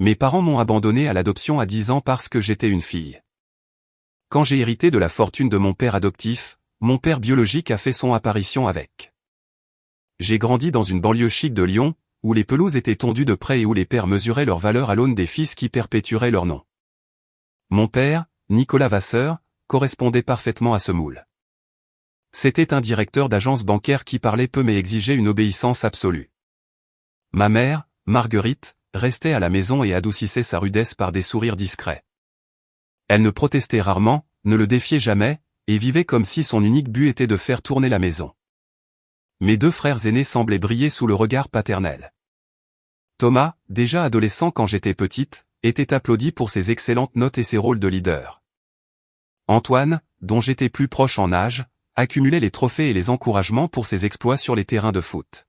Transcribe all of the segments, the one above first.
Mes parents m'ont abandonné à l'adoption à 10 ans parce que j'étais une fille. Quand j'ai hérité de la fortune de mon père adoptif, mon père biologique a fait son apparition avec. J'ai grandi dans une banlieue chic de Lyon, où les pelouses étaient tondues de près et où les pères mesuraient leur valeur à l'aune des fils qui perpétueraient leur nom. Mon père, Nicolas Vasseur, correspondait parfaitement à ce moule. C'était un directeur d'agence bancaire qui parlait peu mais exigeait une obéissance absolue. Ma mère, Marguerite, restait à la maison et adoucissait sa rudesse par des sourires discrets. Elle ne protestait rarement, ne le défiait jamais, et vivait comme si son unique but était de faire tourner la maison. Mes deux frères aînés semblaient briller sous le regard paternel. Thomas, déjà adolescent quand j'étais petite, était applaudi pour ses excellentes notes et ses rôles de leader. Antoine, dont j'étais plus proche en âge, accumulait les trophées et les encouragements pour ses exploits sur les terrains de foot.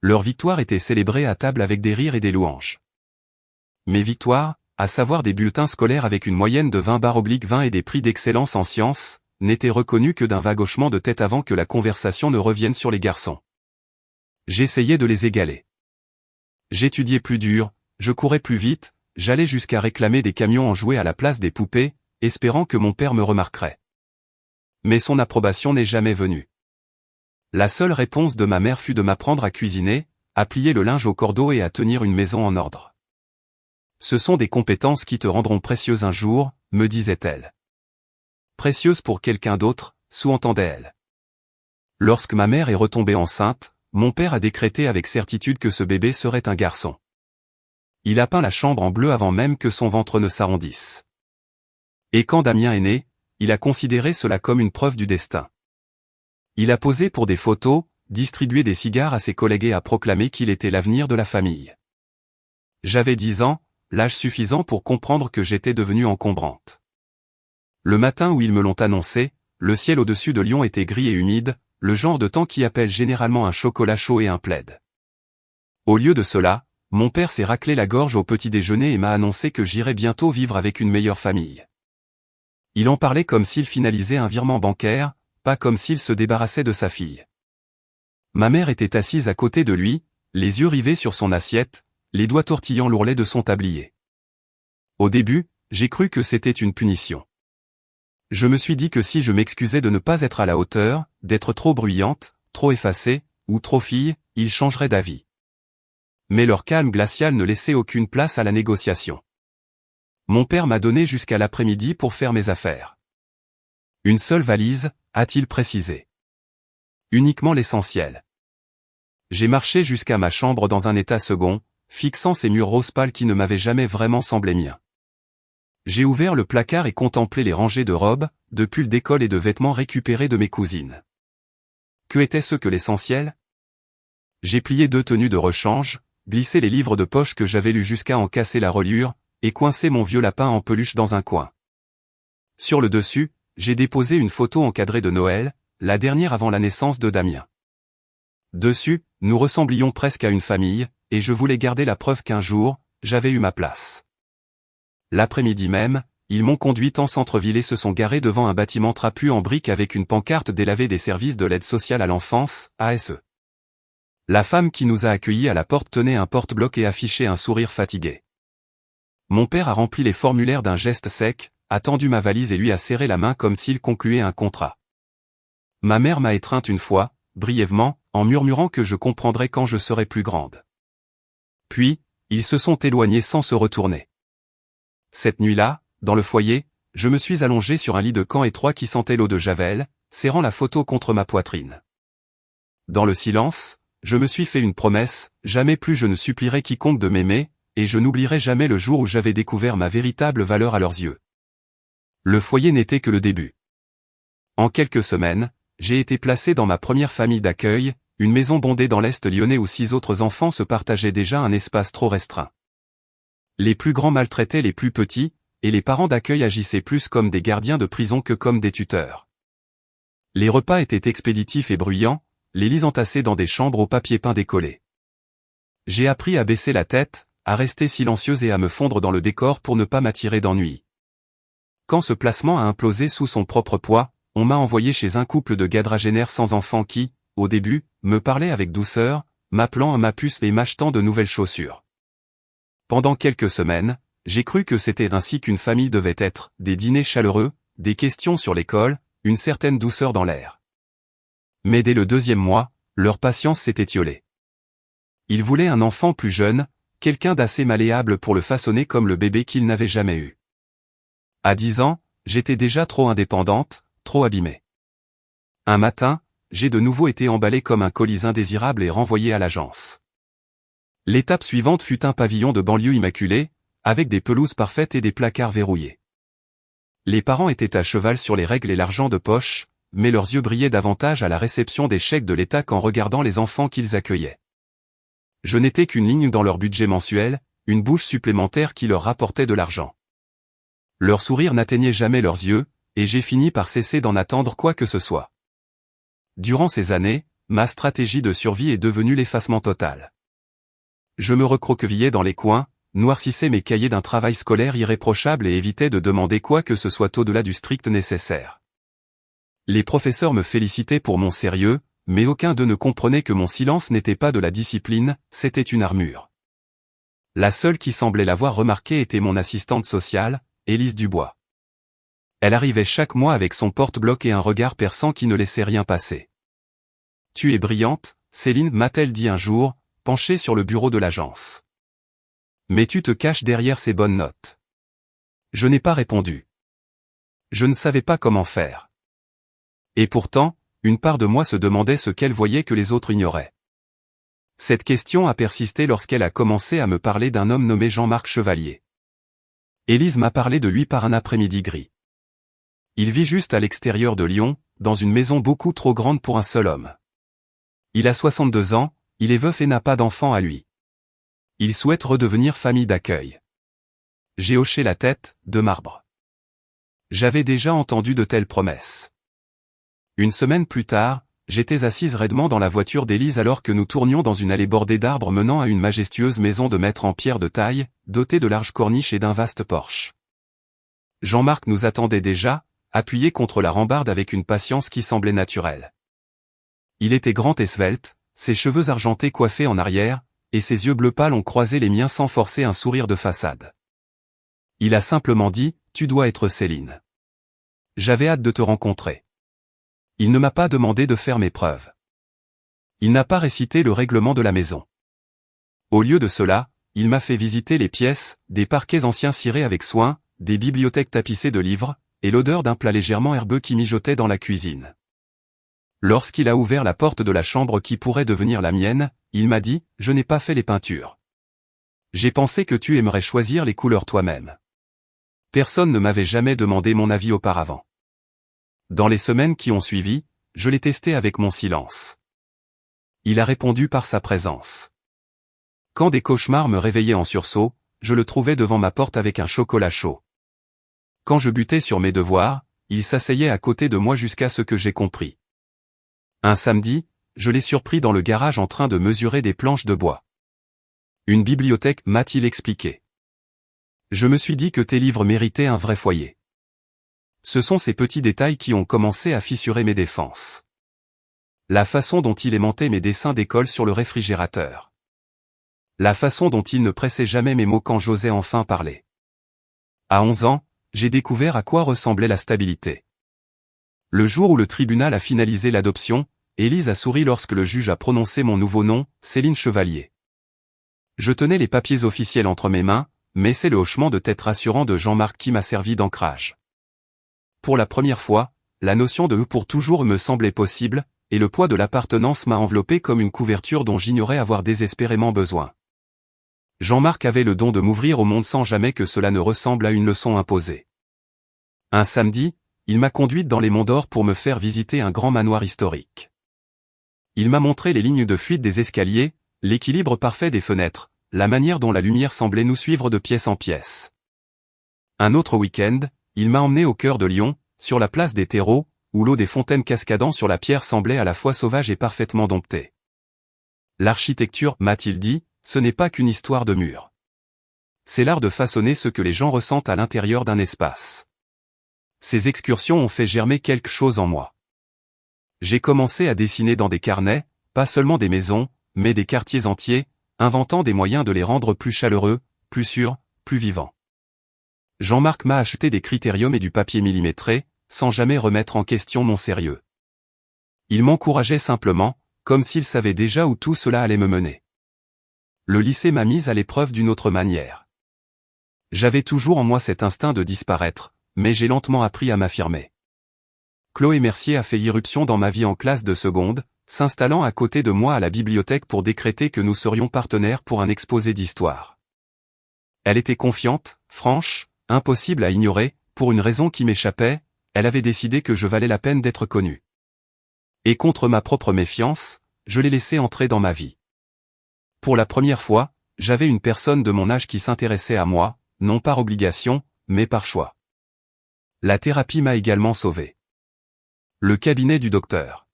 Leurs victoires étaient célébrées à table avec des rires et des louanges. Mes victoires, à savoir des bulletins scolaires avec une moyenne de 20/20 et des prix d'excellence en sciences, n'étaient reconnus que d'un vague hochement de tête avant que la conversation ne revienne sur les garçons. J'essayais de les égaler. J'étudiais plus dur, je courais plus vite, j'allais jusqu'à réclamer des camions en jouets à la place des poupées, espérant que mon père me remarquerait. Mais son approbation n'est jamais venue. La seule réponse de ma mère fut de m'apprendre à cuisiner, à plier le linge au cordeau et à tenir une maison en ordre. Ce sont des compétences qui te rendront précieuse un jour, me disait-elle. Précieuse pour quelqu'un d'autre, sous-entendait-elle. Lorsque ma mère est retombée enceinte, mon père a décrété avec certitude que ce bébé serait un garçon. Il a peint la chambre en bleu avant même que son ventre ne s'arrondisse. Et quand Damien est né, il a considéré cela comme une preuve du destin. Il a posé pour des photos, distribué des cigares à ses collègues et a proclamé qu'il était l'avenir de la famille. J'avais 10 ans, l'âge suffisant pour comprendre que j'étais devenue encombrante. Le matin où ils me l'ont annoncé, le ciel au-dessus de Lyon était gris et humide, le genre de temps qui appelle généralement un chocolat chaud et un plaid. Au lieu de cela, mon père s'est raclé la gorge au petit déjeuner et m'a annoncé que j'irais bientôt vivre avec une meilleure famille. Il en parlait comme s'il finalisait un virement bancaire, pas comme s'il se débarrassait de sa fille. Ma mère était assise à côté de lui, les yeux rivés sur son assiette, les doigts tortillant l'ourlet de son tablier. Au début, j'ai cru que c'était une punition. Je me suis dit que si je m'excusais de ne pas être à la hauteur, d'être trop bruyante, trop effacée, ou trop fille, ils changeraient d'avis. Mais leur calme glacial ne laissait aucune place à la négociation. Mon père m'a donné jusqu'à l'après-midi pour faire mes affaires. Une seule valise, a-t-il précisé. Uniquement l'essentiel. J'ai marché jusqu'à ma chambre dans un état second, fixant ces murs rose pâle qui ne m'avaient jamais vraiment semblé miens. J'ai ouvert le placard et contemplé les rangées de robes, de pulls d'école et de vêtements récupérés de mes cousines. Que était-ce que l'essentiel? J'ai plié 2 tenues de rechange, glissé les livres de poche que j'avais lus jusqu'à en casser la reliure, et coincé mon vieux lapin en peluche dans un coin. Sur le dessus, j'ai déposé une photo encadrée de Noël, la dernière avant la naissance de Damien. Dessus, nous ressemblions presque à une famille, et je voulais garder la preuve qu'un jour, j'avais eu ma place. L'après-midi même, ils m'ont conduite en centre-ville et se sont garés devant un bâtiment trapu en briques avec une pancarte délavée des services de l'aide sociale à l'enfance, ASE. La femme qui nous a accueillis à la porte tenait un porte-bloc et affichait un sourire fatigué. Mon père a rempli les formulaires d'un geste sec, a tendu ma valise et lui a serré la main comme s'il concluait un contrat. Ma mère m'a étreinte une fois, brièvement, en murmurant que je comprendrais quand je serais plus grande. Puis, ils se sont éloignés sans se retourner. Cette nuit-là, dans le foyer, je me suis allongé sur un lit de camp étroit qui sentait l'eau de Javel, serrant la photo contre ma poitrine. Dans le silence, je me suis fait une promesse, jamais plus je ne supplierai quiconque de m'aimer, et je n'oublierai jamais le jour où j'avais découvert ma véritable valeur à leurs yeux. Le foyer n'était que le début. En quelques semaines, j'ai été placé dans ma première famille d'accueil, une maison bondée dans l'Est lyonnais où 6 autres enfants se partageaient déjà un espace trop restreint. Les plus grands maltraitaient les plus petits, et les parents d'accueil agissaient plus comme des gardiens de prison que comme des tuteurs. Les repas étaient expéditifs et bruyants, les lits entassés dans des chambres au papier peint décollé. J'ai appris à baisser la tête, à rester silencieuse et à me fondre dans le décor pour ne pas m'attirer d'ennui. Quand ce placement a implosé sous son propre poids, on m'a envoyé chez un couple de quadragénaires sans enfants qui, au début, me parlaient avec douceur, m'appelant à ma puce et m'achetant de nouvelles chaussures. Pendant quelques semaines, j'ai cru que c'était ainsi qu'une famille devait être, des dîners chaleureux, des questions sur l'école, une certaine douceur dans l'air. Mais dès le 2e mois, leur patience s'est étiolée. Ils voulaient un enfant plus jeune, quelqu'un d'assez malléable pour le façonner comme le bébé qu'ils n'avaient jamais eu. À 10 ans, j'étais déjà trop indépendante, trop abîmée. Un matin, j'ai de nouveau été emballée comme un colis indésirable et renvoyée à l'agence. L'étape suivante fut un pavillon de banlieue immaculé, avec des pelouses parfaites et des placards verrouillés. Les parents étaient à cheval sur les règles et l'argent de poche, mais leurs yeux brillaient davantage à la réception des chèques de l'État qu'en regardant les enfants qu'ils accueillaient. Je n'étais qu'une ligne dans leur budget mensuel, une bouche supplémentaire qui leur rapportait de l'argent. Leur sourire n'atteignait jamais leurs yeux, et j'ai fini par cesser d'en attendre quoi que ce soit. Durant ces années, ma stratégie de survie est devenue l'effacement total. Je me recroquevillais dans les coins, noircissais mes cahiers d'un travail scolaire irréprochable et évitais de demander quoi que ce soit au-delà du strict nécessaire. Les professeurs me félicitaient pour mon sérieux, mais aucun d'eux ne comprenait que mon silence n'était pas de la discipline, c'était une armure. La seule qui semblait l'avoir remarqué était mon assistante sociale, Élise Dubois. Elle arrivait chaque mois avec son porte-bloc et un regard perçant qui ne laissait rien passer. « Tu es brillante, Céline » m'a-t-elle dit un jour, penchée sur le bureau de l'agence. « Mais tu te caches derrière ces bonnes notes. » Je n'ai pas répondu. Je ne savais pas comment faire. Et pourtant, une part de moi se demandait ce qu'elle voyait que les autres ignoraient. Cette question a persisté lorsqu'elle a commencé à me parler d'un homme nommé Jean-Marc Chevalier. Élise m'a parlé de lui par un après-midi gris. Il vit juste à l'extérieur de Lyon, dans une maison beaucoup trop grande pour un seul homme. Il a 62 ans, il est veuf et n'a pas d'enfant à lui. Il souhaite redevenir famille d'accueil. J'ai hoché la tête, de marbre. J'avais déjà entendu de telles promesses. Une semaine plus tard, j'étais assise raidement dans la voiture d'Élise alors que nous tournions dans une allée bordée d'arbres menant à une majestueuse maison de maître en pierre de taille, dotée de larges corniches et d'un vaste porche. Jean-Marc nous attendait déjà, appuyé contre la rambarde avec une patience qui semblait naturelle. Il était grand et svelte, ses cheveux argentés coiffés en arrière, et ses yeux bleu pâle ont croisé les miens sans forcer un sourire de façade. Il a simplement dit, « Tu dois être Céline. J'avais hâte de te rencontrer. » Il ne m'a pas demandé de faire mes preuves. Il n'a pas récité le règlement de la maison. Au lieu de cela, il m'a fait visiter les pièces, des parquets anciens cirés avec soin, des bibliothèques tapissées de livres, et l'odeur d'un plat légèrement herbeux qui mijotait dans la cuisine. Lorsqu'il a ouvert la porte de la chambre qui pourrait devenir la mienne, il m'a dit, « Je n'ai pas fait les peintures. J'ai pensé que tu aimerais choisir les couleurs toi-même. » Personne ne m'avait jamais demandé mon avis auparavant. Dans les semaines qui ont suivi, je l'ai testé avec mon silence. Il a répondu par sa présence. Quand des cauchemars me réveillaient en sursaut, je le trouvais devant ma porte avec un chocolat chaud. Quand je butais sur mes devoirs, il s'asseyait à côté de moi jusqu'à ce que j'ai compris. Un samedi, je l'ai surpris dans le garage en train de mesurer des planches de bois. Une bibliothèque, m'a-t-il expliqué. Je me suis dit que tes livres méritaient un vrai foyer. Ce sont ces petits détails qui ont commencé à fissurer mes défenses. La façon dont il aimantait mes dessins d'école sur le réfrigérateur. La façon dont il ne pressait jamais mes mots quand j'osais enfin parler. À 11 ans, j'ai découvert à quoi ressemblait la stabilité. Le jour où le tribunal a finalisé l'adoption, Élise a souri lorsque le juge a prononcé mon nouveau nom, Céline Chevalier. Je tenais les papiers officiels entre mes mains, mais c'est le hochement de tête rassurant de Jean-Marc qui m'a servi d'ancrage. Pour la première fois, la notion de « pour toujours » me semblait possible, et le poids de l'appartenance m'a enveloppé comme une couverture dont j'ignorais avoir désespérément besoin. Jean-Marc avait le don de m'ouvrir au monde sans jamais que cela ne ressemble à une leçon imposée. Un samedi, il m'a conduite dans les Monts d'Or pour me faire visiter un grand manoir historique. Il m'a montré les lignes de fuite des escaliers, l'équilibre parfait des fenêtres, la manière dont la lumière semblait nous suivre de pièce en pièce. Un autre week-end, il m'a emmené au cœur de Lyon, sur la place des terreaux, où l'eau des fontaines cascadant sur la pierre semblait à la fois sauvage et parfaitement domptée. L'architecture, m'a-t-il dit, ce n'est pas qu'une histoire de murs. C'est l'art de façonner ce que les gens ressentent à l'intérieur d'un espace. Ces excursions ont fait germer quelque chose en moi. J'ai commencé à dessiner dans des carnets, pas seulement des maisons, mais des quartiers entiers, inventant des moyens de les rendre plus chaleureux, plus sûr, plus vivant. Jean-Marc m'a acheté des critériums et du papier millimétré, sans jamais remettre en question mon sérieux. Il m'encourageait simplement, comme s'il savait déjà où tout cela allait me mener. Le lycée m'a mise à l'épreuve d'une autre manière. J'avais toujours en moi cet instinct de disparaître, mais j'ai lentement appris à m'affirmer. Chloé Mercier a fait irruption dans ma vie en classe de seconde, s'installant à côté de moi à la bibliothèque pour décréter que nous serions partenaires pour un exposé d'histoire. Elle était confiante, franche, impossible à ignorer, pour une raison qui m'échappait, elle avait décidé que je valais la peine d'être connu. Et contre ma propre méfiance, je l'ai laissée entrer dans ma vie. Pour la première fois, j'avais une personne de mon âge qui s'intéressait à moi, non par obligation, mais par choix. La thérapie m'a également sauvé. Le cabinet du docteur.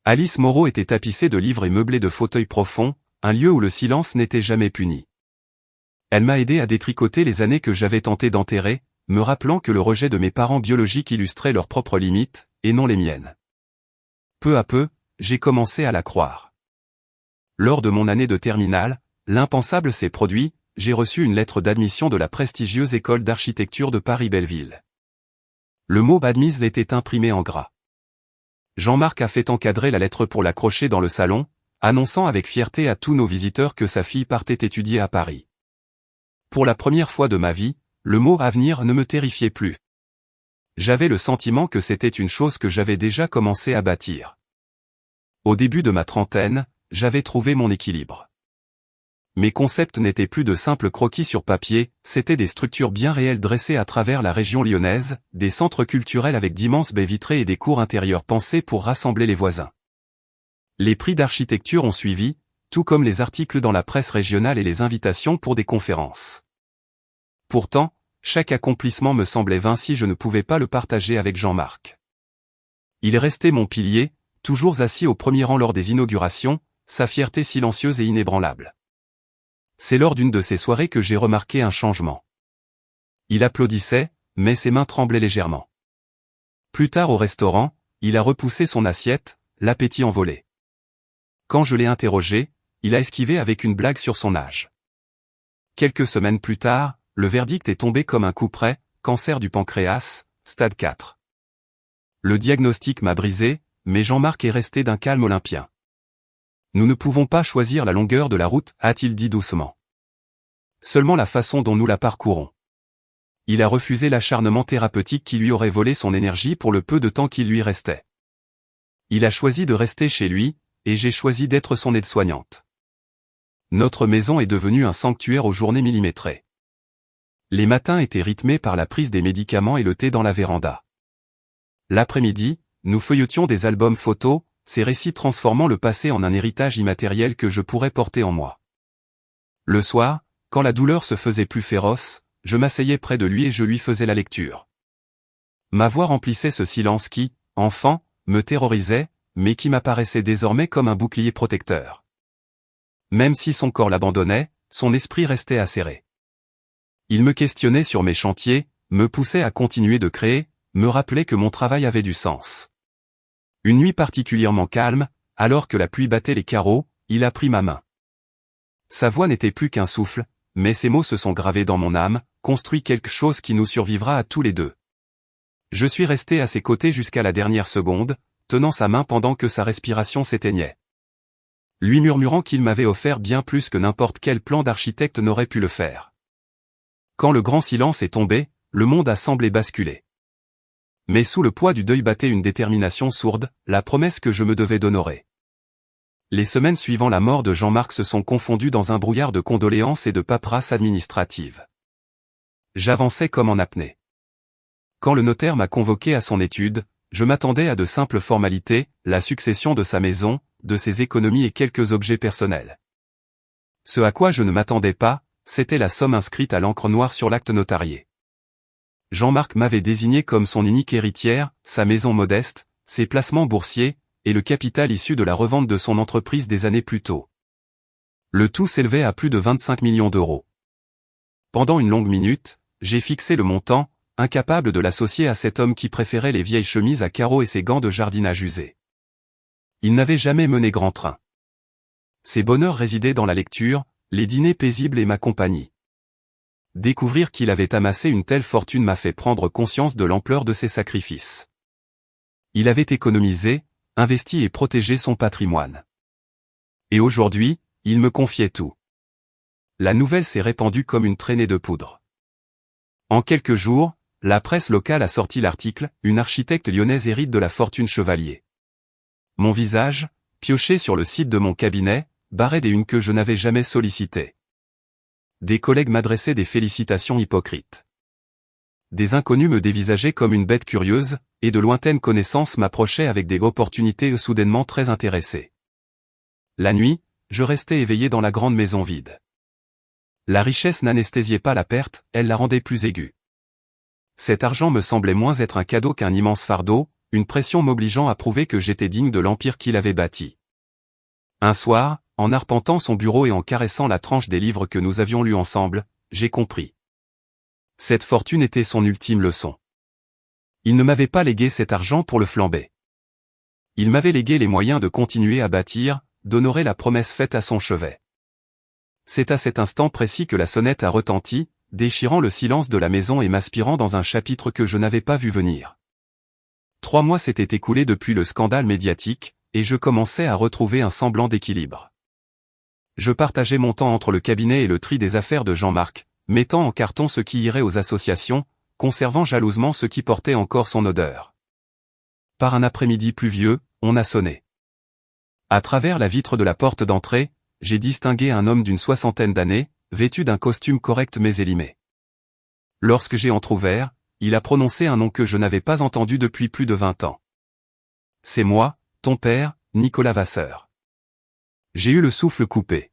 Alice Moreau était tapissée de livres et meublée de fauteuils profonds, un lieu où le silence n'était jamais puni. Elle m'a aidé à détricoter les années que j'avais tenté d'enterrer, me rappelant que le rejet de mes parents biologiques illustrait leurs propres limites, et non les miennes. Peu à peu, j'ai commencé à la croire. Lors de mon année de terminale, l'impensable s'est produit, j'ai reçu une lettre d'admission de la prestigieuse école d'architecture de Paris-Belleville. Le mot admise était imprimé en gras. Jean-Marc a fait encadrer la lettre pour l'accrocher dans le salon, annonçant avec fierté à tous nos visiteurs que sa fille partait étudier à Paris. Pour la première fois de ma vie, le mot avenir ne me terrifiait plus. J'avais le sentiment que c'était une chose que j'avais déjà commencé à bâtir. Au début de ma trentaine, j'avais trouvé mon équilibre. Mes concepts n'étaient plus de simples croquis sur papier, c'étaient des structures bien réelles dressées à travers la région lyonnaise, des centres culturels avec d'immenses baies vitrées et des cours intérieurs pensés pour rassembler les voisins. Les prix d'architecture ont suivi, tout comme les articles dans la presse régionale et les invitations pour des conférences. Pourtant, chaque accomplissement me semblait vain si je ne pouvais pas le partager avec Jean-Marc. Il restait mon pilier, toujours assis au premier rang lors des inaugurations, sa fierté silencieuse et inébranlable. C'est lors d'une de ces soirées que j'ai remarqué un changement. Il applaudissait, mais ses mains tremblaient légèrement. Plus tard au restaurant, il a repoussé son assiette, l'appétit envolé. Quand je l'ai interrogé, il a esquivé avec une blague sur son âge. Quelques semaines plus tard, le verdict est tombé comme un coup près, cancer du pancréas, stade 4. Le diagnostic m'a brisé, mais Jean-Marc est resté d'un calme olympien. Nous ne pouvons pas choisir la longueur de la route, a-t-il dit doucement. Seulement la façon dont nous la parcourons. Il a refusé l'acharnement thérapeutique qui lui aurait volé son énergie pour le peu de temps qui lui restait. Il a choisi de rester chez lui, et j'ai choisi d'être son aide-soignante. Notre maison est devenue un sanctuaire aux journées millimétrées. Les matins étaient rythmés par la prise des médicaments et le thé dans la véranda. L'après-midi, nous feuilletions des albums photos, ces récits transformant le passé en un héritage immatériel que je pourrais porter en moi. Le soir, quand la douleur se faisait plus féroce, je m'asseyais près de lui et je lui faisais la lecture. Ma voix remplissait ce silence qui, enfant, me terrorisait, mais qui m'apparaissait désormais comme un bouclier protecteur. Même si son corps l'abandonnait, son esprit restait acéré. Il me questionnait sur mes chantiers, me poussait à continuer de créer, me rappelait que mon travail avait du sens. Une nuit particulièrement calme, alors que la pluie battait les carreaux, il a pris ma main. Sa voix n'était plus qu'un souffle, mais ses mots se sont gravés dans mon âme, construit quelque chose qui nous survivra à tous les deux. Je suis resté à ses côtés jusqu'à la dernière seconde, tenant sa main pendant que sa respiration s'éteignait. Lui murmurant qu'il m'avait offert bien plus que n'importe quel plan d'architecte n'aurait pu le faire. Quand le grand silence est tombé, le monde a semblé basculer. Mais sous le poids du deuil battait une détermination sourde, la promesse que je me devais d'honorer. Les semaines suivant la mort de Jean-Marc se sont confondues dans un brouillard de condoléances et de paperasse administrative. J'avançais comme en apnée. Quand le notaire m'a convoqué à son étude, je m'attendais à de simples formalités, la succession de sa maison, de ses économies et quelques objets personnels. Ce à quoi je ne m'attendais pas, c'était la somme inscrite à l'encre noire sur l'acte notarié. Jean-Marc m'avait désigné comme son unique héritière, sa maison modeste, ses placements boursiers, et le capital issu de la revente de son entreprise des années plus tôt. Le tout s'élevait à plus de 25 millions d'euros. Pendant une longue minute, j'ai fixé le montant, incapable de l'associer à cet homme qui préférait les vieilles chemises à carreaux et ses gants de jardinage usés. Il n'avait jamais mené grand train. Ses bonheurs résidaient dans la lecture, les dîners paisibles et ma compagnie. Découvrir qu'il avait amassé une telle fortune m'a fait prendre conscience de l'ampleur de ses sacrifices. Il avait économisé, investi et protégé son patrimoine. Et aujourd'hui, il me confiait tout. La nouvelle s'est répandue comme une traînée de poudre. En quelques jours, la presse locale a sorti l'article « Une architecte lyonnaise hérite de la fortune chevalier ». Mon visage, pioché sur le site de mon cabinet, barrait des unes que je n'avais jamais sollicitées. Des collègues m'adressaient des félicitations hypocrites. Des inconnus me dévisageaient comme une bête curieuse, et de lointaines connaissances m'approchaient avec des opportunités soudainement très intéressées. La nuit, je restais éveillé dans la grande maison vide. La richesse n'anesthésiait pas la perte, elle la rendait plus aiguë. Cet argent me semblait moins être un cadeau qu'un immense fardeau, une pression m'obligeant à prouver que j'étais digne de l'empire qu'il avait bâti. Un soir, en arpentant son bureau et en caressant la tranche des livres que nous avions lus ensemble, j'ai compris. Cette fortune était son ultime leçon. Il ne m'avait pas légué cet argent pour le flamber. Il m'avait légué les moyens de continuer à bâtir, d'honorer la promesse faite à son chevet. C'est à cet instant précis que la sonnette a retenti, déchirant le silence de la maison et m'aspirant dans un chapitre que je n'avais pas vu venir. 3 mois s'étaient écoulés depuis le scandale médiatique, et je commençais à retrouver un semblant d'équilibre. Je partageais mon temps entre le cabinet et le tri des affaires de Jean-Marc, mettant en carton ce qui irait aux associations, conservant jalousement ce qui portait encore son odeur. Par un après-midi pluvieux, on a sonné. À travers la vitre de la porte d'entrée, j'ai distingué un homme d'une 60aine d'années, vêtu d'un costume correct mais élimé. Lorsque j'ai entrouvert, il a prononcé un nom que je n'avais pas entendu depuis plus de 20 ans. C'est moi, ton père, Nicolas Vasseur. J'ai eu le souffle coupé.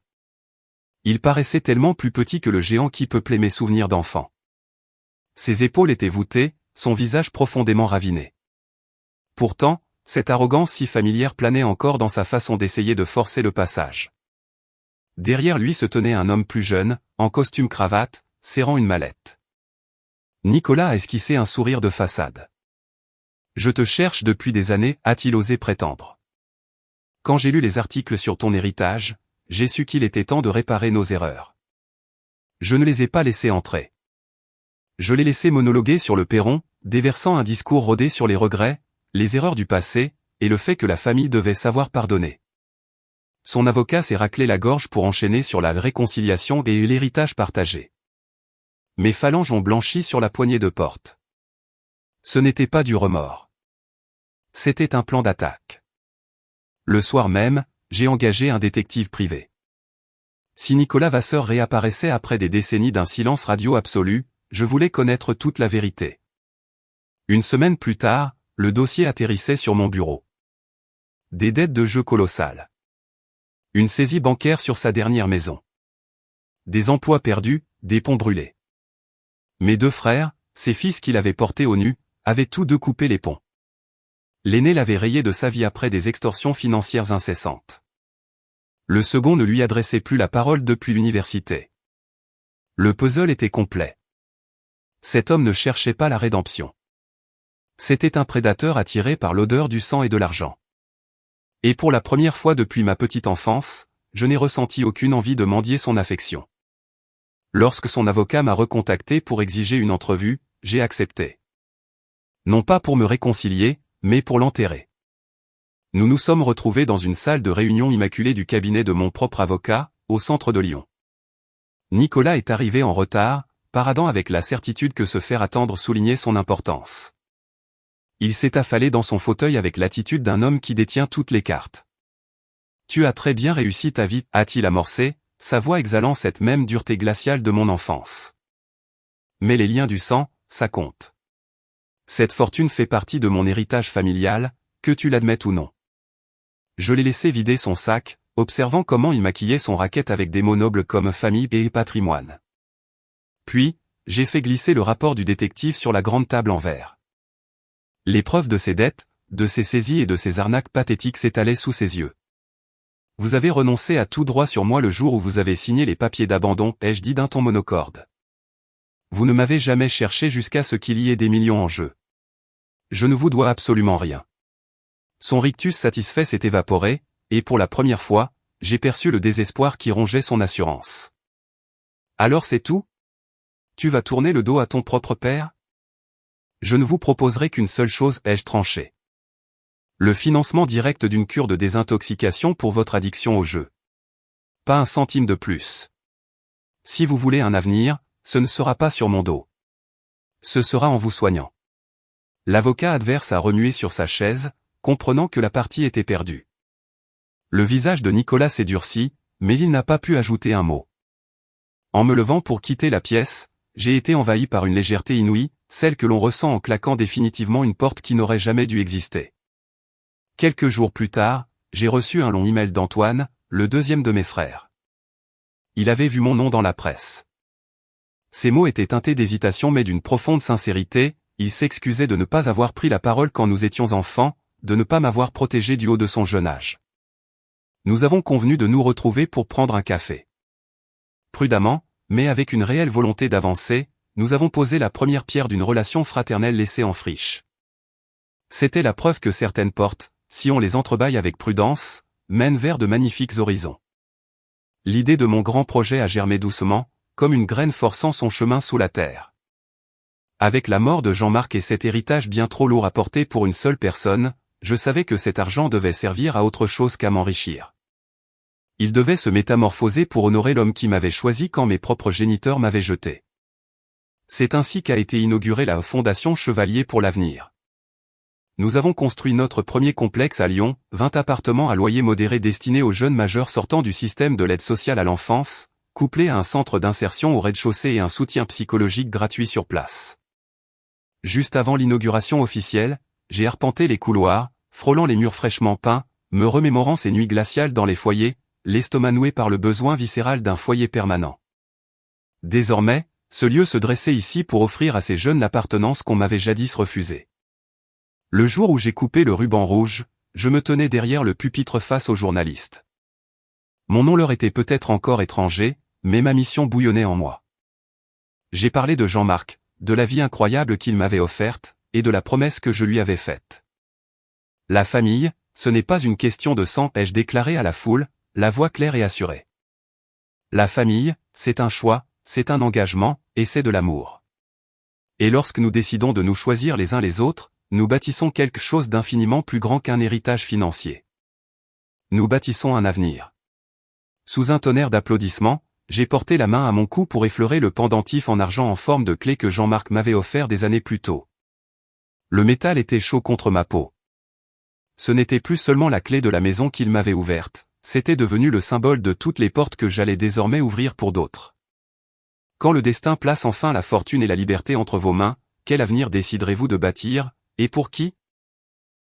Il paraissait tellement plus petit que le géant qui peuplait mes souvenirs d'enfant. Ses épaules étaient voûtées, son visage profondément raviné. Pourtant, cette arrogance si familière planait encore dans sa façon d'essayer de forcer le passage. Derrière lui se tenait un homme plus jeune, en costume cravate, serrant une mallette. Nicolas a esquissé un sourire de façade. « Je te cherche depuis des années », a-t-il osé prétendre. Quand j'ai lu les articles sur ton héritage, j'ai su qu'il était temps de réparer nos erreurs. Je ne les ai pas laissés entrer. Je l'ai laissé monologuer sur le perron, déversant un discours rodé sur les regrets, les erreurs du passé, et le fait que la famille devait savoir pardonner. Son avocat s'est raclé la gorge pour enchaîner sur la réconciliation et l'héritage partagé. Mes phalanges ont blanchi sur la poignée de porte. Ce n'était pas du remords. C'était un plan d'attaque. Le soir même, j'ai engagé un détective privé. Si Nicolas Vasseur réapparaissait après des décennies d'un silence radio absolu, je voulais connaître toute la vérité. Une semaine plus tard, le dossier atterrissait sur mon bureau. Des dettes de jeu colossales. Une saisie bancaire sur sa dernière maison. Des emplois perdus, des ponts brûlés. Mes 2 frères, ses fils qu'il avait portés au nu, avaient tous 2 coupé les ponts. L'aîné l'avait rayé de sa vie après des extorsions financières incessantes. Le second ne lui adressait plus la parole depuis l'université. Le puzzle était complet. Cet homme ne cherchait pas la rédemption. C'était un prédateur attiré par l'odeur du sang et de l'argent. Et pour la première fois depuis ma petite enfance, je n'ai ressenti aucune envie de mendier son affection. Lorsque son avocat m'a recontacté pour exiger une entrevue, j'ai accepté. Non pas pour me réconcilier, mais pour l'enterrer. Nous nous sommes retrouvés dans une salle de réunion immaculée du cabinet de mon propre avocat, au centre de Lyon. Nicolas est arrivé en retard, paradant avec la certitude que se faire attendre soulignait son importance. Il s'est affalé dans son fauteuil avec l'attitude d'un homme qui détient toutes les cartes. « Tu as très bien réussi ta vie », a-t-il amorcé, sa voix exhalant cette même dureté glaciale de mon enfance. Mais les liens du sang, ça compte. Cette fortune fait partie de mon héritage familial, que tu l'admettes ou non. Je l'ai laissé vider son sac, observant comment il maquillait son racket avec des mots nobles comme famille et patrimoine. Puis, j'ai fait glisser le rapport du détective sur la grande table en verre. Les preuves de ses dettes, de ses saisies et de ses arnaques pathétiques s'étalaient sous ses yeux. Vous avez renoncé à tout droit sur moi le jour où vous avez signé les papiers d'abandon, ai-je dit d'un ton monocorde. Vous ne m'avez jamais cherché jusqu'à ce qu'il y ait des millions en jeu. Je ne vous dois absolument rien. Son rictus satisfait s'est évaporé, et pour la première fois, j'ai perçu le désespoir qui rongeait son assurance. Alors c'est tout ? Tu vas tourner le dos à ton propre père? Je ne vous proposerai qu'une seule chose, ai-je tranché. Le financement direct d'une cure de désintoxication pour votre addiction au jeu. Pas un centime de plus. Si vous voulez un avenir, ce ne sera pas sur mon dos. Ce sera en vous soignant. L'avocat adverse a remué sur sa chaise, comprenant que la partie était perdue. Le visage de Nicolas s'est durci, mais il n'a pas pu ajouter un mot. En me levant pour quitter la pièce, j'ai été envahi par une légèreté inouïe, celle que l'on ressent en claquant définitivement une porte qui n'aurait jamais dû exister. Quelques jours plus tard, j'ai reçu un long email d'Antoine, le deuxième de mes frères. Il avait vu mon nom dans la presse. Ces mots étaient teintés d'hésitation mais d'une profonde sincérité. Il s'excusait de ne pas avoir pris la parole quand nous étions enfants, de ne pas m'avoir protégé du haut de son jeune âge. Nous avons convenu de nous retrouver pour prendre un café. Prudemment, mais avec une réelle volonté d'avancer, nous avons posé la première pierre d'une relation fraternelle laissée en friche. C'était la preuve que certaines portes, si on les entrebâille avec prudence, mènent vers de magnifiques horizons. L'idée de mon grand projet a germé doucement, comme une graine forçant son chemin sous la terre. Avec la mort de Jean-Marc et cet héritage bien trop lourd à porter pour une seule personne, je savais que cet argent devait servir à autre chose qu'à m'enrichir. Il devait se métamorphoser pour honorer l'homme qui m'avait choisi quand mes propres géniteurs m'avaient jeté. C'est ainsi qu'a été inaugurée la Fondation Chevalier pour l'avenir. Nous avons construit notre premier complexe à Lyon, 20 appartements à loyer modéré destinés aux jeunes majeurs sortant du système de l'aide sociale à l'enfance, couplés à un centre d'insertion au rez-de-chaussée et un soutien psychologique gratuit sur place. Juste avant l'inauguration officielle, j'ai arpenté les couloirs, frôlant les murs fraîchement peints, me remémorant ces nuits glaciales dans les foyers, l'estomac noué par le besoin viscéral d'un foyer permanent. Désormais, ce lieu se dressait ici pour offrir à ces jeunes l'appartenance qu'on m'avait jadis refusée. Le jour où j'ai coupé le ruban rouge, je me tenais derrière le pupitre face aux journalistes. Mon nom leur était peut-être encore étranger, mais ma mission bouillonnait en moi. J'ai parlé de Jean-Marc, de la vie incroyable qu'il m'avait offerte, et de la promesse que je lui avais faite. La famille, ce n'est pas une question de sang, ai-je déclaré à la foule, la voix claire et assurée. La famille, c'est un choix, c'est un engagement, et c'est de l'amour. Et lorsque nous décidons de nous choisir les uns les autres, nous bâtissons quelque chose d'infiniment plus grand qu'un héritage financier. Nous bâtissons un avenir. Sous un tonnerre d'applaudissements, j'ai porté la main à mon cou pour effleurer le pendentif en argent en forme de clé que Jean-Marc m'avait offert des années plus tôt. Le métal était chaud contre ma peau. Ce n'était plus seulement la clé de la maison qu'il m'avait ouverte, c'était devenu le symbole de toutes les portes que j'allais désormais ouvrir pour d'autres. Quand le destin place enfin la fortune et la liberté entre vos mains, quel avenir déciderez-vous de bâtir, et pour qui?